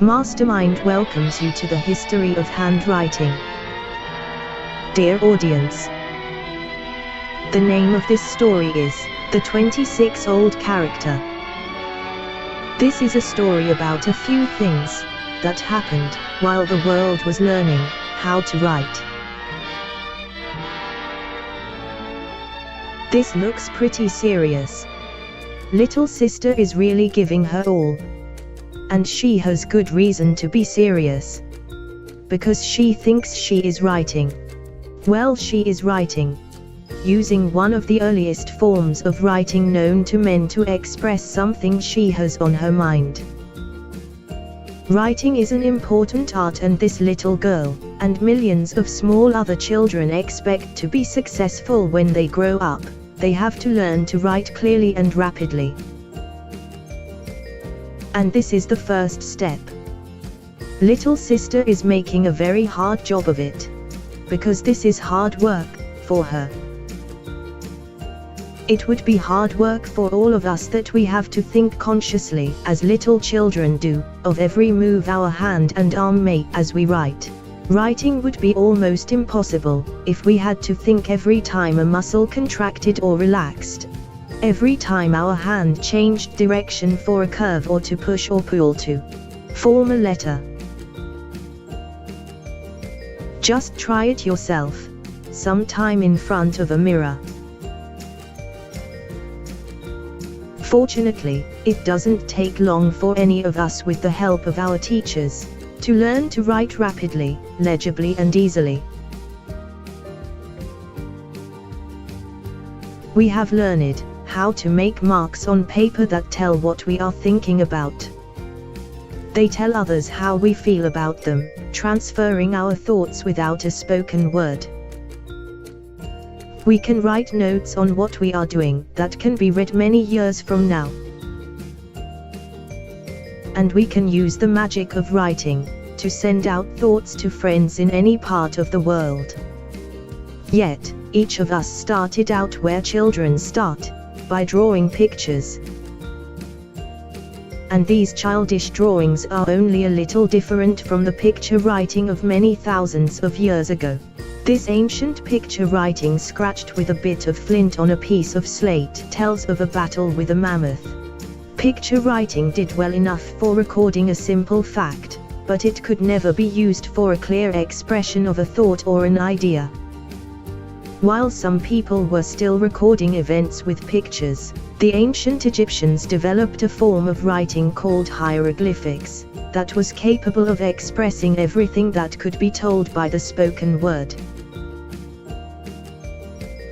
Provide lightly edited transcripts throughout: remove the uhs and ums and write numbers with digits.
Mastermind welcomes you to the history of handwriting. Dear audience, the name of this story is The 26-Old Character. This is a story about a few things that happened while the world was learning how to write. This looks pretty serious. Little sister is really giving her all. And she has good reason to be serious. Because she thinks she is writing. Well, she is writing. Using one of the earliest forms of writing known to men to express something she has on her mind. Writing is an important art, and this little girl, and millions of small other children expect to be successful when they grow up. They have to learn to write clearly and rapidly. And this is the first step. Little sister is making a very hard job of it. Because this is hard work for her. It would be hard work for all of us that we have to think consciously, as little children do, of every move our hand and arm make as we write. Writing would be almost impossible if we had to think every time a muscle contracted or relaxed. Every time our hand changed direction for a curve, or to push or pull to form a letter. Just try it yourself, sometime in front of a mirror. Fortunately, it doesn't take long for any of us, with the help of our teachers, to learn to write rapidly, legibly and easily. We have learned how to make marks on paper that tell what we are thinking about. They tell others how we feel about them, transferring our thoughts without a spoken word. We can write notes on what we are doing that can be read many years from now. And we can use the magic of writing to send out thoughts to friends in any part of the world. Yet, each of us started out where children start, by drawing pictures. And these childish drawings are only a little different from the picture writing of many thousands of years ago. This ancient picture writing, scratched with a bit of flint on a piece of slate, tells of a battle with a mammoth. Picture writing did well enough for recording a simple fact, but it could never be used for a clear expression of a thought or an idea. While some people were still recording events with pictures, the ancient Egyptians developed a form of writing called hieroglyphics, that was capable of expressing everything that could be told by the spoken word.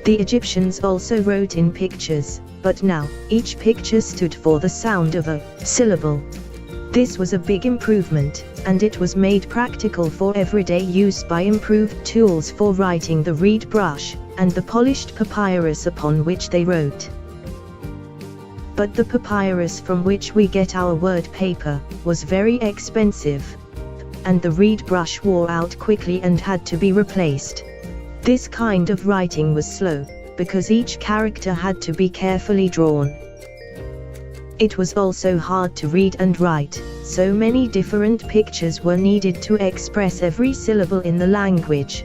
The Egyptians also wrote in pictures, but now, each picture stood for the sound of a syllable. This was a big improvement, and it was made practical for everyday use by improved tools for writing, the reed brush, and the polished papyrus upon which they wrote. But the papyrus from which we get our word paper was very expensive, and the reed brush wore out quickly and had to be replaced. This kind of writing was slow, because each character had to be carefully drawn. It was also hard to read and write, so many different pictures were needed to express every syllable in the language.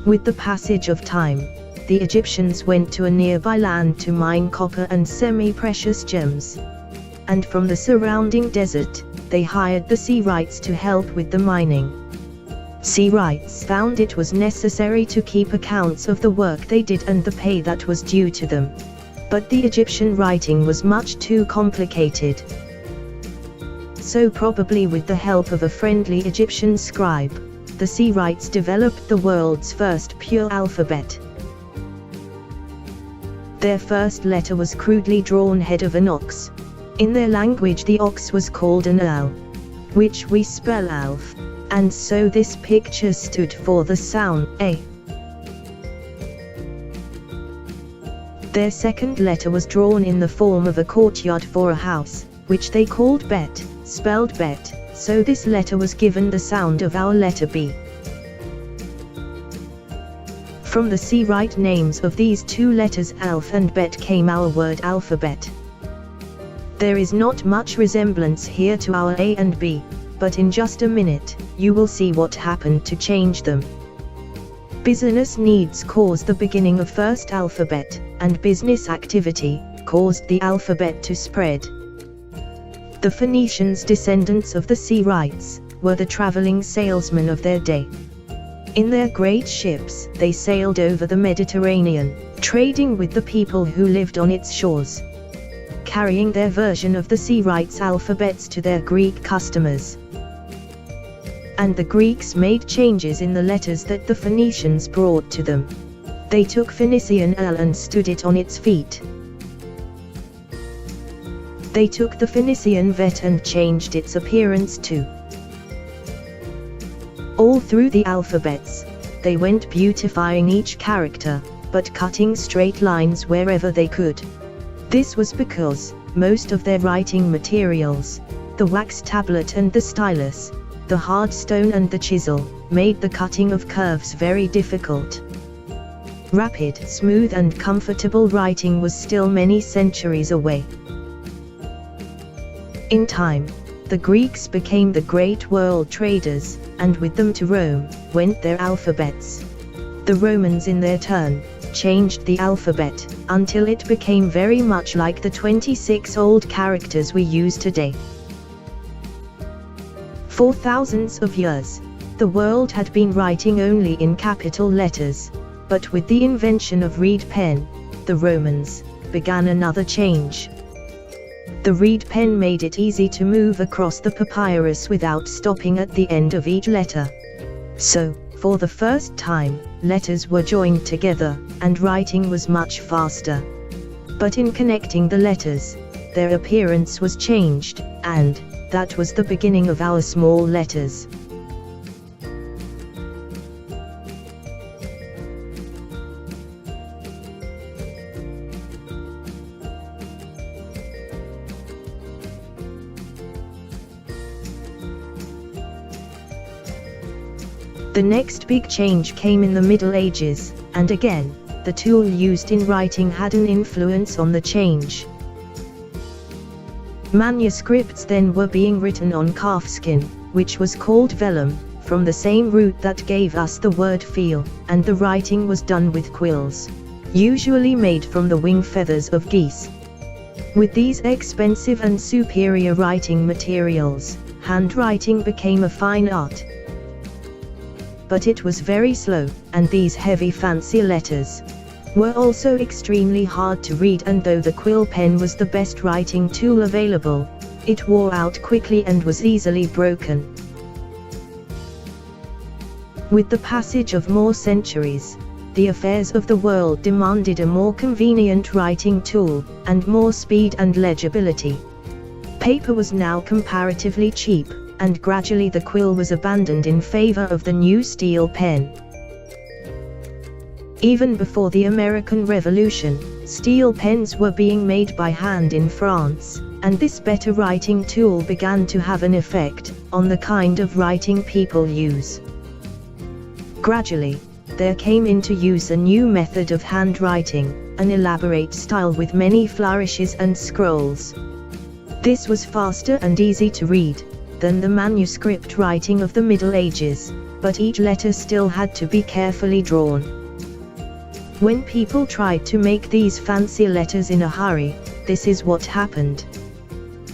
With the passage of time, the Egyptians went to a nearby land to mine copper and semi-precious gems. And from the surrounding desert, they hired the sea wrights to help with the mining. Sea wrights found it was necessary to keep accounts of the work they did and the pay that was due to them. But the Egyptian writing was much too complicated. So, probably with the help of a friendly Egyptian scribe, the sea wrights developed the world's first pure alphabet. Their first letter was crudely drawn head of an ox. In their language the ox was called an owl, which we spell alf, and so this picture stood for the sound A. Their second letter was drawn in the form of a courtyard for a house, which they called bet, spelled bet, so this letter was given the sound of our letter B. From the sea write names of these two letters alf and bet came our word alphabet. There is not much resemblance here to our A and B, but in just a minute, you will see what happened to change them. Business needs caused the beginning of first alphabet, and business activity caused the alphabet to spread. The Phoenicians, descendants of the sea rights, were the traveling salesmen of their day. In their great ships, they sailed over the Mediterranean, trading with the people who lived on its shores, carrying their version of the sea rights alphabets to their Greek customers. And the Greeks made changes in the letters that the Phoenicians brought to them. They took Phoenician L and stood it on its feet. They took the Phoenician vet and changed its appearance too. All through the alphabets, they went beautifying each character, but cutting straight lines wherever they could. This was because most of their writing materials, the wax tablet and the stylus, the hard stone and the chisel, made the cutting of curves very difficult. Rapid, smooth and comfortable writing was still many centuries away. In time, the Greeks became the great world traders, and with them to Rome went their alphabets. The Romans in their turn changed the alphabet, until it became very much like the 26 old characters we use today. For thousands of years, the world had been writing only in capital letters, but with the invention of reed pen, the Romans began another change. The reed pen made it easy to move across the papyrus without stopping at the end of each letter. So, for the first time, letters were joined together, and writing was much faster. But in connecting the letters, their appearance was changed, and that was the beginning of our small letters. The next big change came in the Middle Ages, and again, the tool used in writing had an influence on the change. Manuscripts then were being written on calfskin, which was called vellum, from the same root that gave us the word feel, and the writing was done with quills, usually made from the wing feathers of geese. With these expensive and superior writing materials, handwriting became a fine art. But it was very slow, and these heavy fancy letters were also extremely hard to read, and though the quill pen was the best writing tool available, it wore out quickly and was easily broken. With the passage of more centuries, the affairs of the world demanded a more convenient writing tool, and more speed and legibility. Paper was now comparatively cheap, and gradually the quill was abandoned in favor of the new steel pen. Even before the American Revolution, steel pens were being made by hand in France, and this better writing tool began to have an effect on the kind of writing people use. Gradually, there came into use a new method of handwriting, an elaborate style with many flourishes and scrolls. This was faster and easy to read than the manuscript writing of the Middle Ages, but each letter still had to be carefully drawn. When people tried to make these fancy letters in a hurry, this is what happened.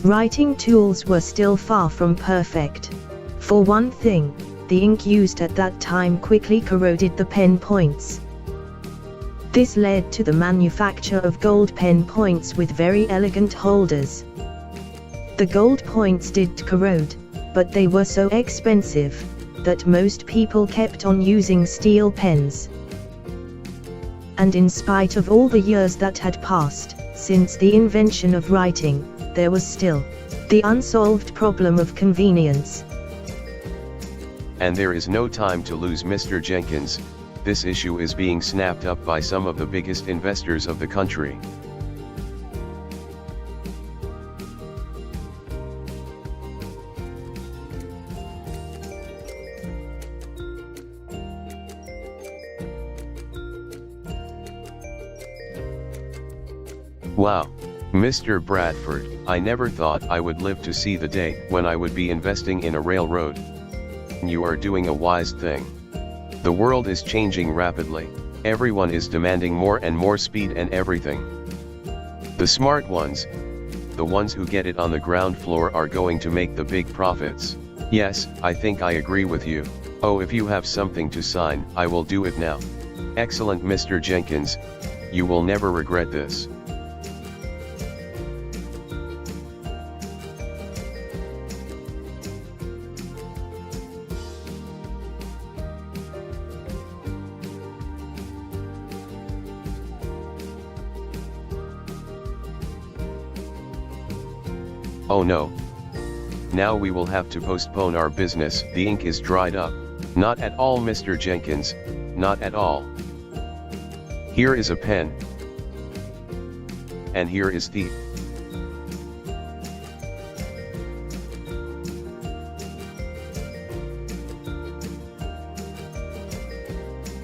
Writing tools were still far from perfect. For one thing, the ink used at that time quickly corroded the pen points. This led to the manufacture of gold pen points with very elegant holders. The gold points did corrode, but they were so expensive that most people kept on using steel pens. And in spite of all the years that had passed since the invention of writing, there was still the unsolved problem of convenience. And there is no time to lose, Mr. Jenkins. This issue is being snapped up by some of the biggest investors of the country. Wow, Mr. Bradford, I never thought I would live to see the day when I would be investing in a railroad. You are doing a wise thing. The world is changing rapidly. Everyone is demanding more and more speed and everything. The smart ones, the ones who get it on the ground floor, are going to make the big profits. Yes, I think I agree with you. Oh, if you have something to sign, I will do it now. Excellent, Mr. Jenkins. You will never regret this. Oh no. Now we will have to postpone our business. The ink is dried up. Not at all, Mr. Jenkins, not at all. Here is a pen. And here is the...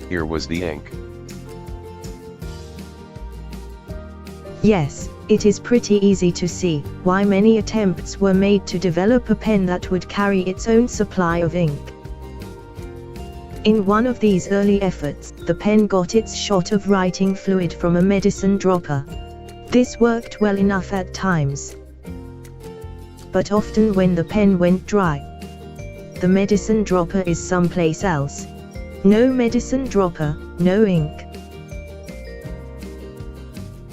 Here was the ink. Yes, it is pretty easy to see why many attempts were made to develop a pen that would carry its own supply of ink. In one of these early efforts, the pen got its shot of writing fluid from a medicine dropper. This worked well enough at times. But often when the pen went dry, the medicine dropper is someplace else. No medicine dropper, no ink.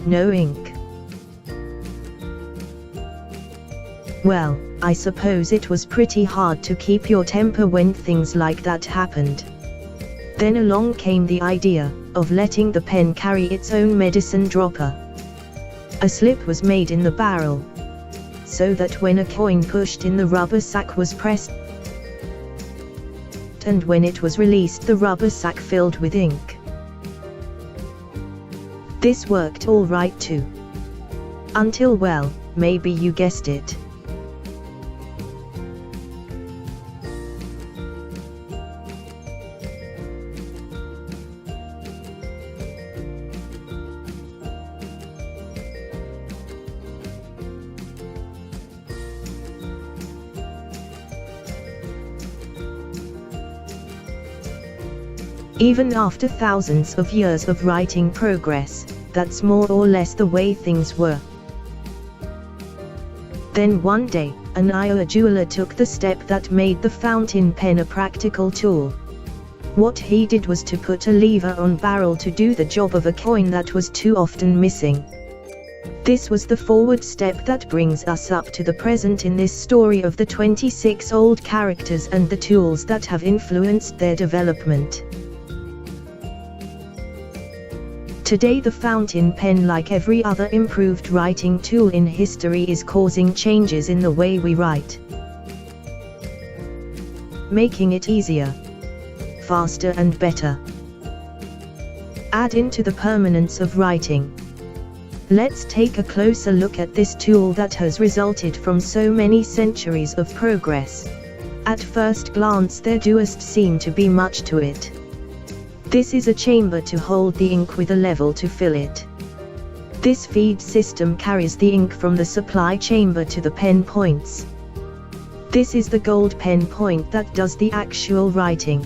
No ink. Well, I suppose it was pretty hard to keep your temper when things like that happened. Then along came the idea of letting the pen carry its own medicine dropper. A slip was made in the barrel, so that when a coin pushed in, the rubber sack was pressed, and when it was released, the rubber sack filled with ink. This worked all right too. Until, well, maybe you guessed it. Even after thousands of years of writing progress, that's more or less the way things were. Then one day, an Iowa jeweler took the step that made the fountain pen a practical tool. What he did was to put a lever on barrel to do the job of a coin that was too often missing. This was the forward step that brings us up to the present in this story of the 26 old characters and the tools that have influenced their development. Today the fountain pen, like every other improved writing tool in history, is causing changes in the way we write, making it easier, faster and better. Add into the permanence of writing. Let's take a closer look at this tool that has resulted from so many centuries of progress. At first glance there doesn't seem to be much to it. This is a chamber to hold the ink with a level to fill it. This feed system carries the ink from the supply chamber to the pen points. This is the gold pen point that does the actual writing.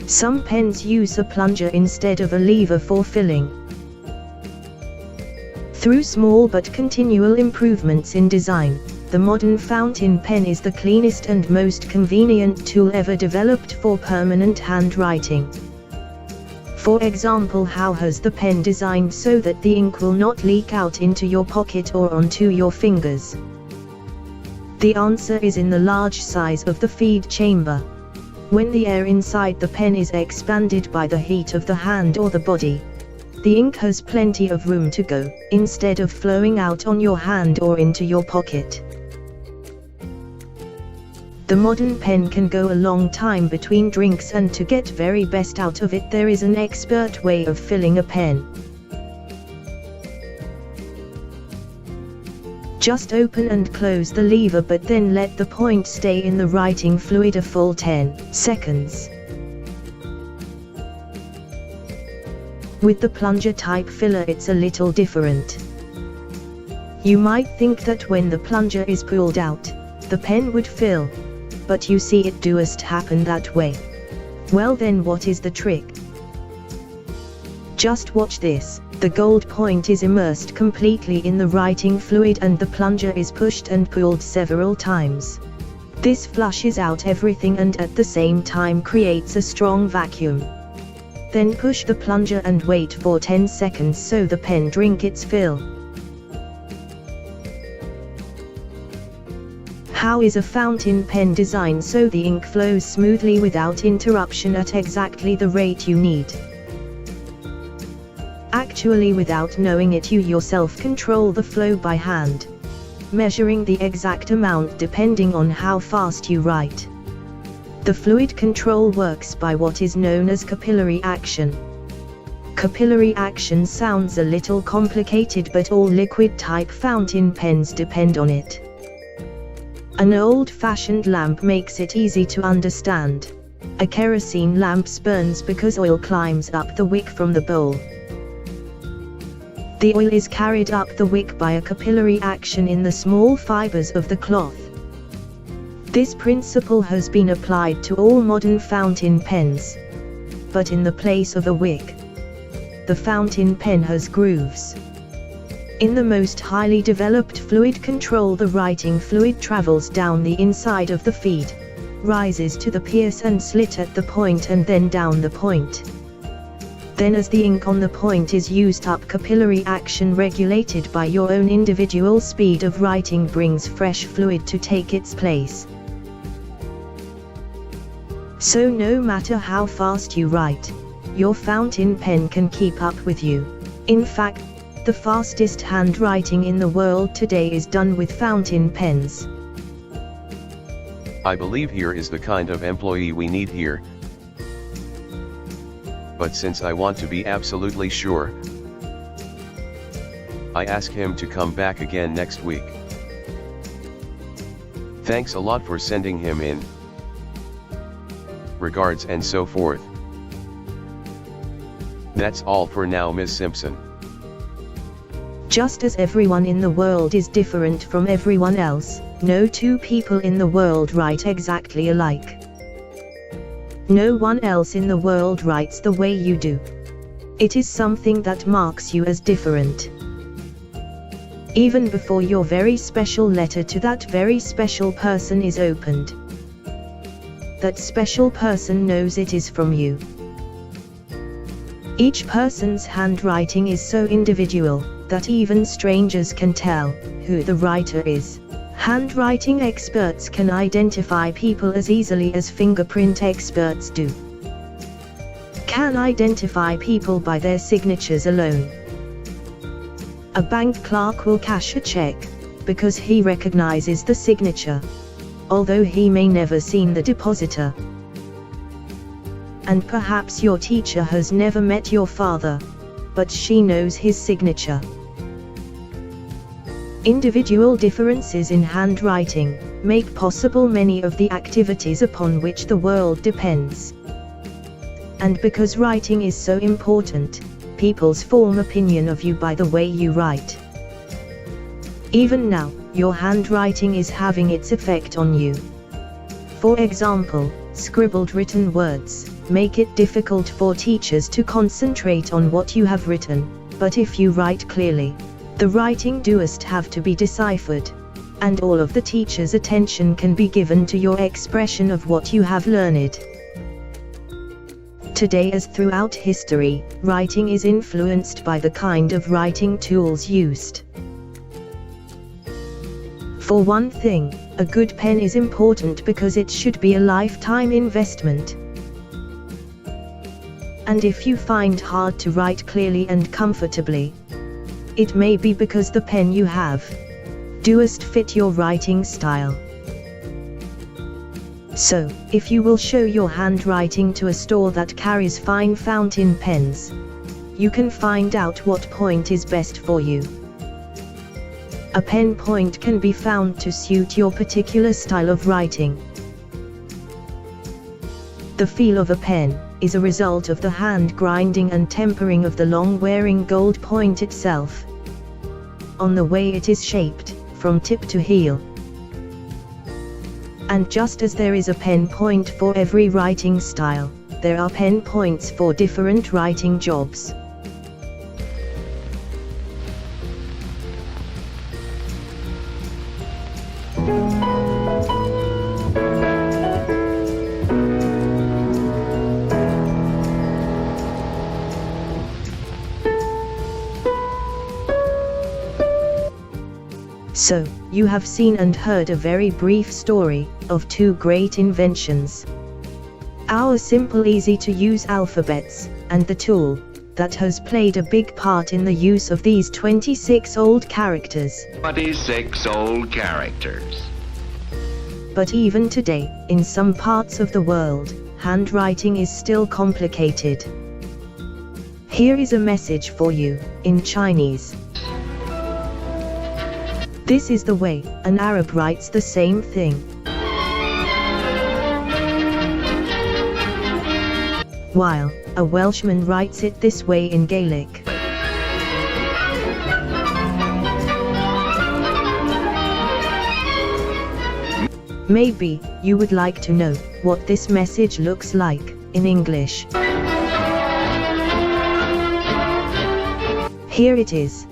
Some pens use a plunger instead of a lever for filling. Through small but continual improvements in design, the modern fountain pen is the cleanest and most convenient tool ever developed for permanent handwriting. For example, how has the pen designed so that the ink will not leak out into your pocket or onto your fingers? The answer is in the large size of the feed chamber. When the air inside the pen is expanded by the heat of the hand or the body, the ink has plenty of room to go, instead of flowing out on your hand or into your pocket. The modern pen can go a long time between drinks, and to get very best out of it there is an expert way of filling a pen. Just open and close the lever, but then let the point stay in the writing fluid a full 10 seconds. With the plunger type filler it's a little different. You might think that when the plunger is pulled out, the pen would fill. But you see it doesn't happen that way. Well then what is the trick? Just watch this. The gold point is immersed completely in the writing fluid and the plunger is pushed and pulled several times. This flushes out everything and at the same time creates a strong vacuum. Then push the plunger and wait for 10 seconds so the pen drink its fill. How is a fountain pen designed so the ink flows smoothly without interruption at exactly the rate you need? Actually, without knowing it, you yourself control the flow by hand, measuring the exact amount depending on how fast you write. The fluid control works by what is known as capillary action. Capillary action sounds a little complicated, but all liquid-type fountain pens depend on it. An old-fashioned lamp makes it easy to understand. A kerosene lamp burns because oil climbs up the wick from the bowl. The oil is carried up the wick by a capillary action in the small fibers of the cloth. This principle has been applied to all modern fountain pens. But in the place of a wick, the fountain pen has grooves. In the most highly developed fluid control, the writing fluid travels down the inside of the feed, rises to the pierce and slit at the point and then down the point. Then as the ink on the point is used up, capillary action regulated by your own individual speed of writing brings fresh fluid to take its place. So no matter how fast you write, your fountain pen can keep up with you. In fact, the fastest handwriting in the world today is done with fountain pens. I believe here is the kind of employee we need here. But since I want to be absolutely sure, I ask him to come back again next week. Thanks a lot for sending him in. Regards and so forth. That's all for now, Ms. Simpson. Just as everyone in the world is different from everyone else, no two people in the world write exactly alike. No one else in the world writes the way you do. It is something that marks you as different. Even before your very special letter to that very special person is opened, that special person knows it is from you. Each person's handwriting is so individual that even strangers can tell who the writer is. Handwriting experts can identify people as easily as fingerprint experts do. Can identify people by their signatures alone. A bank clerk will cash a check because he recognizes the signature, although he may never seen the depositor. And perhaps your teacher has never met your father, but she knows his signature. Individual differences in handwriting make possible many of the activities upon which the world depends. And because writing is so important, people form opinion of you by the way you write. Even now, your handwriting is having its effect on you. For example, scribbled written words make it difficult for teachers to concentrate on what you have written, but if you write clearly, the writing doesn't have to be deciphered, and all of the teacher's attention can be given to your expression of what you have learned. Today, as throughout history, writing is influenced by the kind of writing tools used. For one thing, a good pen is important because it should be a lifetime investment. And if you find hard to write clearly and comfortably, it may be because the pen you have doesn't fit your writing style. So, if you will show your handwriting to a store that carries fine fountain pens, you can find out what point is best for you. A pen point can be found to suit your particular style of writing. The feel of a pen. is a result of the hand grinding and tempering of the long-wearing gold point itself, on the way it is shaped, from tip to heel. And just as there is a pen point for every writing style, there are pen points for different writing jobs. So, you have seen and heard a very brief story of two great inventions. Our simple easy-to-use alphabets, and the tool that has played a big part in the use of these 26 old characters. 26 old characters. But even today, in some parts of the world, handwriting is still complicated. Here is a message for you, in Chinese. This is the way an Arab writes the same thing. While a Welshman writes it this way in Gaelic. Maybe you would like to know what this message looks like in English. Here it is.